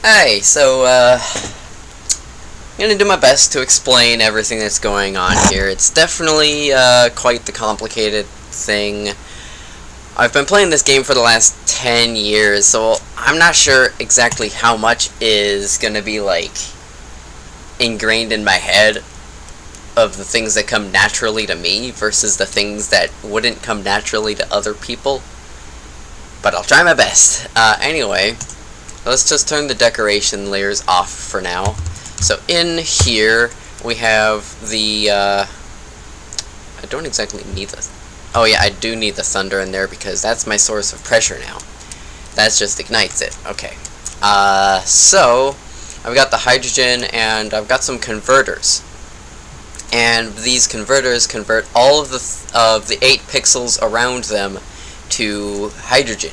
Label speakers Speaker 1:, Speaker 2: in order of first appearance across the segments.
Speaker 1: Hey, I'm gonna do my best to explain everything that's going on here. It's definitely, quite the complicated thing. I've been playing this game for the last 10 years, so I'm not sure exactly how much is gonna be, ingrained in my head of the things that come naturally to me versus the things that wouldn't come naturally to other people. But I'll try my best. Anyway, let's just turn the decoration layers off for now. So in here, we have the, I don't exactly need the, oh yeah, I do need the thunder in there because that's my source of pressure now. That just ignites it. Okay. So, I've got the hydrogen and I've got some converters. And these converters convert all of the 8 pixels around them to hydrogen.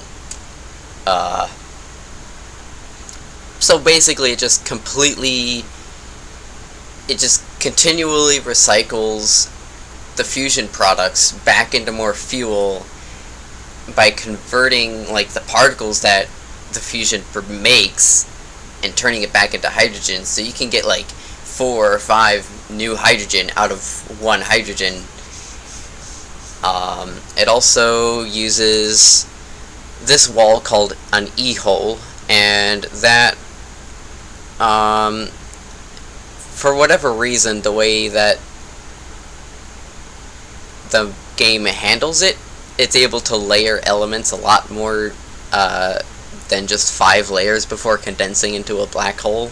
Speaker 1: So basically it just continually recycles the fusion products back into more fuel by converting the particles that the fusion makes and turning it back into hydrogen, so you can get 4 or 5 new hydrogen out of one hydrogen. It also uses this wall called an E-hole, and that, for whatever reason, the way that the game handles it, it's able to layer elements a lot more than just 5 layers before condensing into a black hole.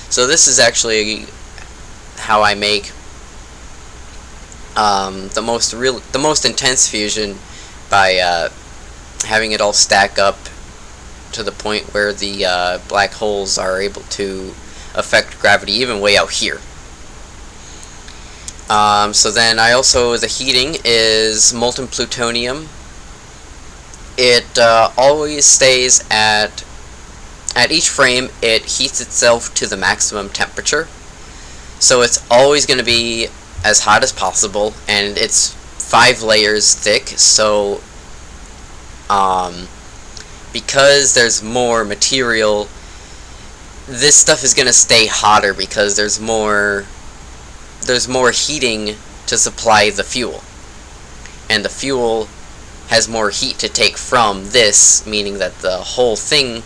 Speaker 1: So this is actually how I make the most intense fusion by having it all stack up to the point where the black holes are able to affect gravity even way out here. So then the heating is molten plutonium. It always stays at each frame, it heats itself to the maximum temperature. So it's always going to be as hot as possible, and it's 5 layers thick, so because there's more material, this stuff is going to stay hotter because there's more heating to supply the fuel. And the fuel has more heat to take from this, meaning that the whole thing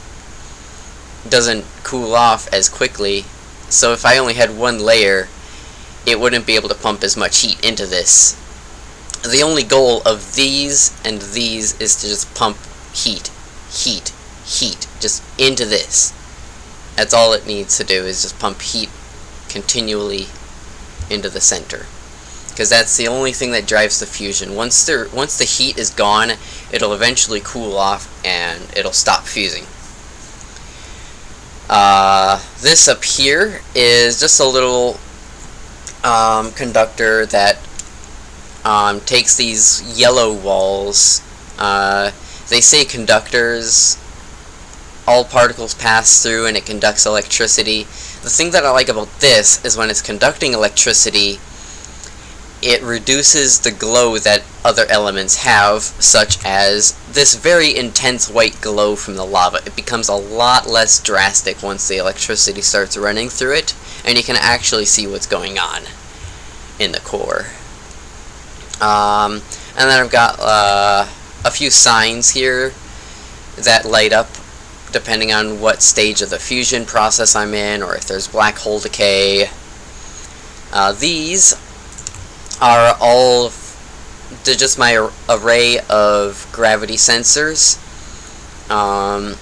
Speaker 1: doesn't cool off as quickly. So if I only had 1 layer, it wouldn't be able to pump as much heat into this. The only goal of these and these is to just pump heat, just into this. That's all it needs to do, is just pump heat continually into the center, because that's the only thing that drives the fusion. Once the heat is gone, it'll eventually cool off and it'll stop fusing. This up here is just a little conductor that takes these yellow walls. They say conductors, all particles pass through and it conducts electricity. The thing that I like about this is when it's conducting electricity, it reduces the glow that other elements have, such as this very intense white glow from the lava. It becomes a lot less drastic once the electricity starts running through it, and you can actually see what's going on in the core. And then I've got a few signs here that light up depending on what stage of the fusion process I'm in, or if there's black hole decay. These are all just my array of gravity sensors, and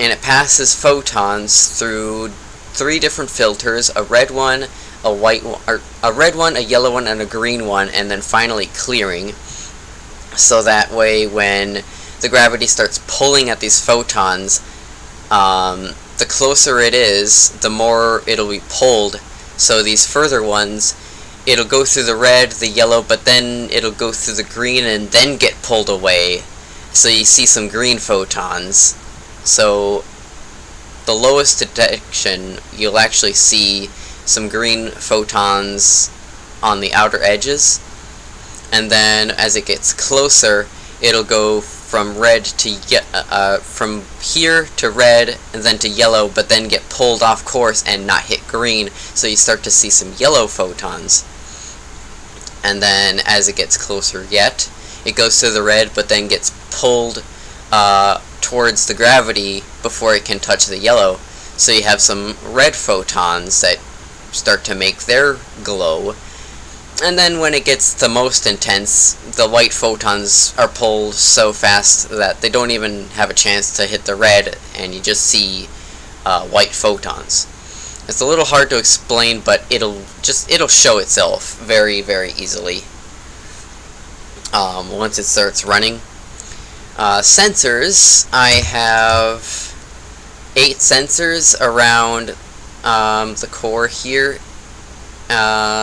Speaker 1: it passes photons through 3 different filters: a red one, a white one, or a red one, a yellow one, and a green one, and then finally clearing. So that way, when the gravity starts pulling at these photons, the closer it is, the more it'll be pulled. So these further ones, it'll go through the red, the yellow, but then it'll go through the green and then get pulled away. So you see some green photons. So the lowest detection, you'll actually see some green photons on the outer edges. And then as it gets closer, it'll go from red to from here to red and then to yellow, but then get pulled off course and not hit green, so you start to see some yellow photons. And then as it gets closer yet, it goes to the red, but then gets pulled towards the gravity before it can touch the yellow. So you have some red photons that start to make their glow. And then when it gets the most intense, the white photons are pulled so fast that they don't even have a chance to hit the red, and you just see white photons. It's a little hard to explain, but it'll show itself very, very easily once it starts running. Sensors, I have 8 sensors around the core here.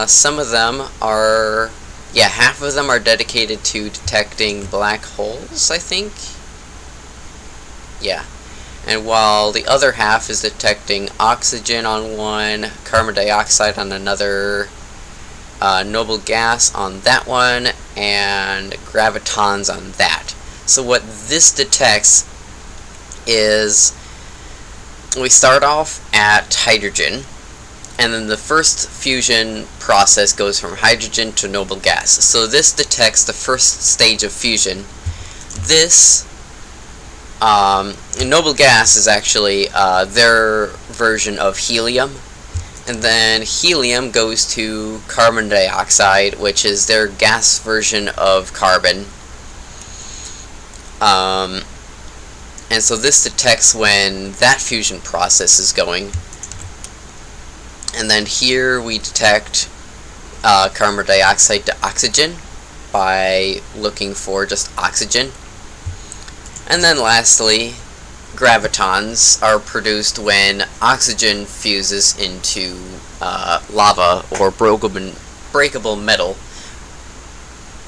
Speaker 1: Some of them are, half of them are dedicated to detecting black holes, I think. Yeah. And while the other half is detecting oxygen on one, carbon dioxide on another, noble gas on that one, and gravitons on that. So what this detects is, we start off at hydrogen, and then the first fusion process goes from hydrogen to noble gas. So this detects the first stage of fusion. This noble gas is actually their version of helium, and then helium goes to carbon dioxide, which is their gas version of carbon. And so this detects when that fusion process is going. And then here we detect carbon dioxide to oxygen by looking for just oxygen. And then lastly, gravitons are produced when oxygen fuses into lava or breakable metal.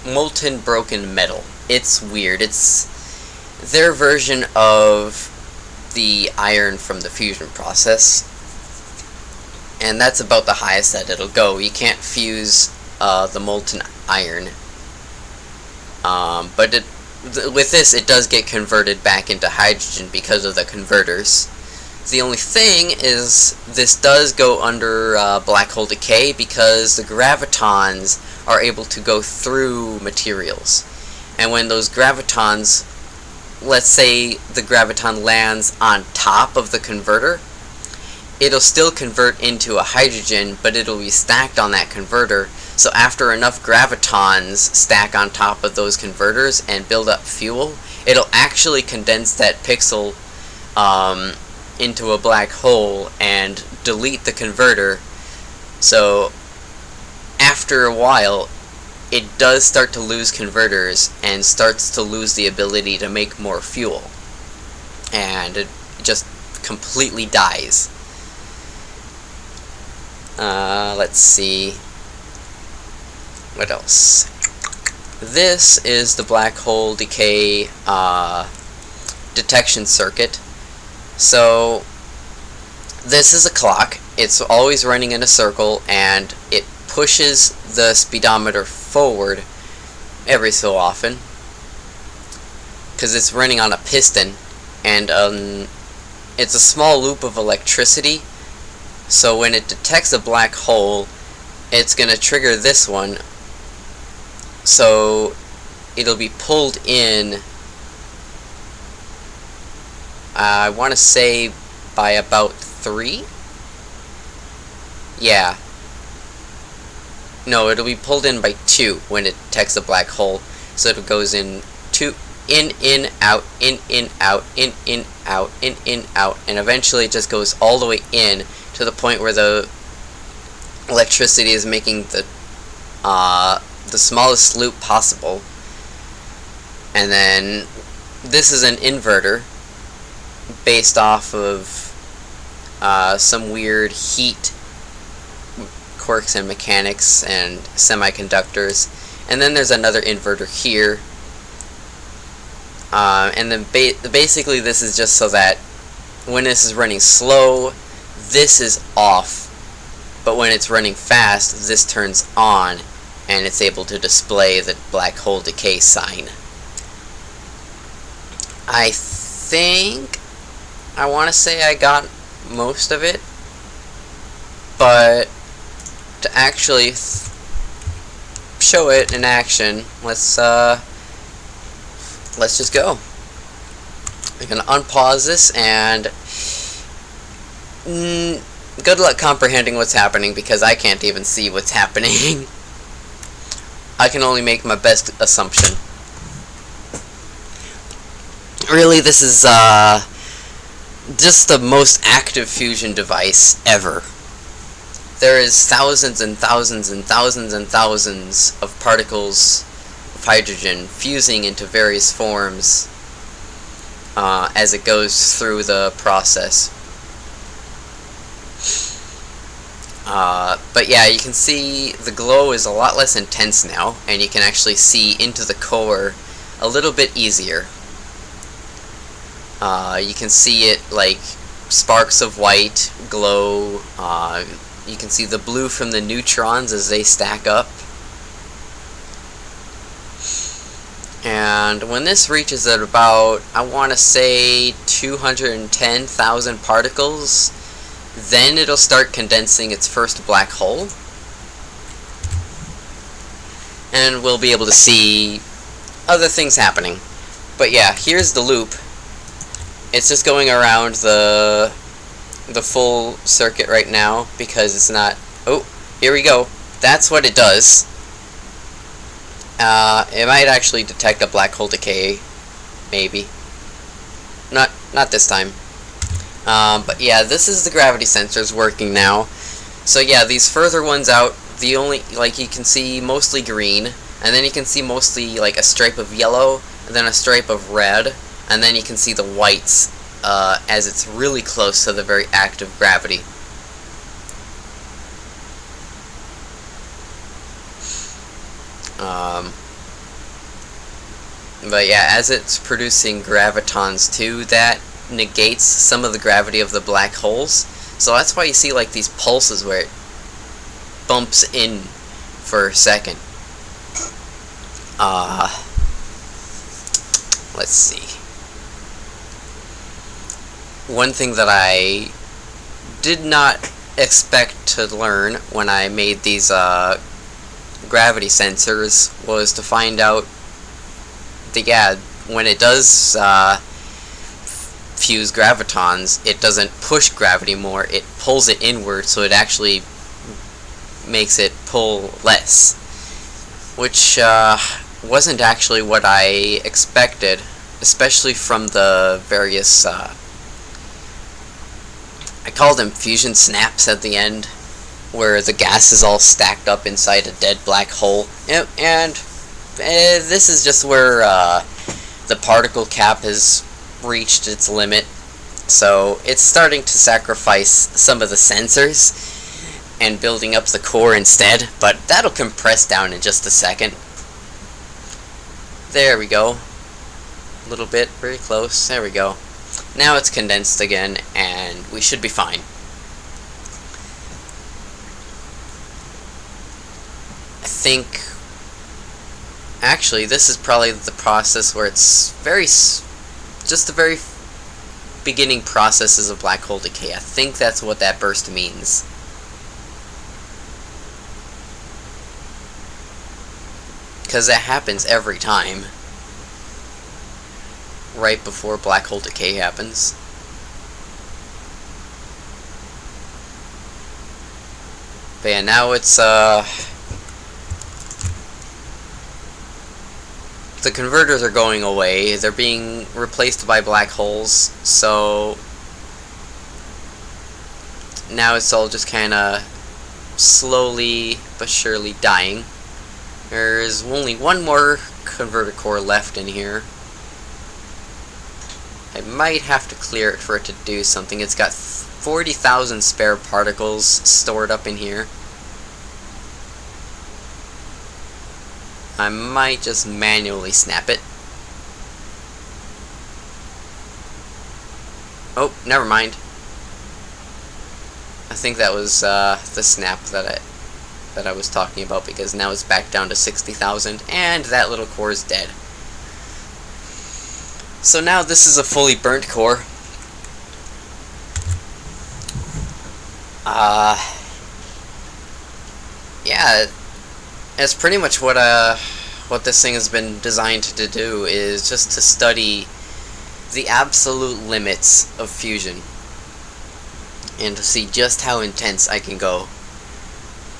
Speaker 1: Molten broken metal. It's weird. It's their version of the iron from the fusion process. And that's about the highest that it'll go. You can't fuse the molten iron. But with this, it does get converted back into hydrogen because of the converters. The only thing is, this does go under black hole decay because the gravitons are able to go through materials. And when those gravitons, let's say the graviton lands on top of the converter, it'll still convert into a hydrogen, but it'll be stacked on that converter. So after enough gravitons stack on top of those converters and build up fuel, it'll actually condense that pixel into a black hole and delete the converter. So after a while, it does start to lose converters and starts to lose the ability to make more fuel. And it just completely dies. Let's see. What else? This is the black hole decay detection circuit. So this is a clock. It's always running in a circle, and it pushes the speedometer forward every so often because it's running on a piston, and it's a small loop of electricity. So when it detects a black hole, it's going to trigger this one, so it'll be pulled in, I want to say by about 3? Yeah. No, it'll be pulled in by 2 when it detects a black hole. So it goes in 2, in, out, in, out, in, out, in, out, and eventually it just goes all the way in to the point where the electricity is making the smallest loop possible. And then this is an inverter based off of some weird heat quirks and mechanics and semiconductors. And then there's another inverter here. And then basically this is just so that when this is running slow, this is off, but when it's running fast, this turns on, and it's able to display the black hole decay sign. I think I want to say I got most of it, but to actually show it in action, let's just go. I'm gonna unpause this and good luck comprehending what's happening because I can't even see what's happening. I can only make my best assumption. Really, this is just the most active fusion device ever. There is thousands and thousands and thousands and thousands of particles of hydrogen fusing into various forms as it goes through the process. But yeah, you can see the glow is a lot less intense now, and you can actually see into the core a little bit easier. You can see it like sparks of white glow. You can see the blue from the neutrons as they stack up. And when this reaches at about, I want to say 210,000 particles, then it'll start condensing its first black hole. And we'll be able to see other things happening. But yeah, here's the loop. It's just going around the full circuit right now because it's not... Oh, here we go. That's what it does. It might actually detect a black hole decay, maybe. Not this time. But yeah, this is the gravity sensors working now. So yeah, these further ones out, the only, like, you can see mostly green, and then you can see mostly like a stripe of yellow, and then a stripe of red, and then you can see the whites as it's really close to the very active gravity. But yeah, as it's producing gravitons too, that negates some of the gravity of the black holes. So that's why you see like these pulses where it bumps in for a second. Let's see. One thing that I did not expect to learn when I made these gravity sensors was to find out that, yeah, when it does fuse gravitons, it doesn't push gravity more, it pulls it inward, so it actually makes it pull less, which wasn't actually what I expected, especially from the various I call them fusion snaps at the end, where the gas is all stacked up inside a dead black hole. And this is just where the particle cap has reached its limit. So it's starting to sacrifice some of the sensors and building up the core instead, but that'll compress down in just a second. There we go. A little bit, very close. There we go. Now it's condensed again, and we should be fine. I think... Actually, this is probably the process where it's just the very beginning processes of black hole decay. I think that's what that burst means. Because that happens every time. Right before black hole decay happens. But yeah, now it's the converters are going away. They're being replaced by black holes, so now it's all just kinda slowly but surely dying. There's only one more converter core left in here. I might have to clear it for it to do something. It's got 40,000 spare particles stored up in here. I might just manually snap it. Oh, never mind. I think that was the snap that I was talking about, because now it's back down to 60,000, and that little core is dead. So now this is a fully burnt core. Yeah, that's pretty much what this thing has been designed to do, is just to study the absolute limits of fusion and to see just how intense I can go,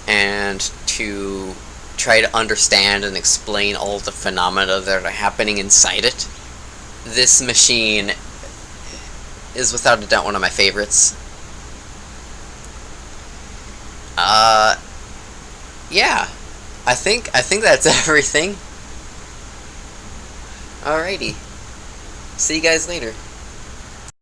Speaker 1: and to try to understand and explain all the phenomena that are happening inside it. This machine is without a doubt one of my favorites. Yeah, I think that's everything. Alrighty, see you guys later.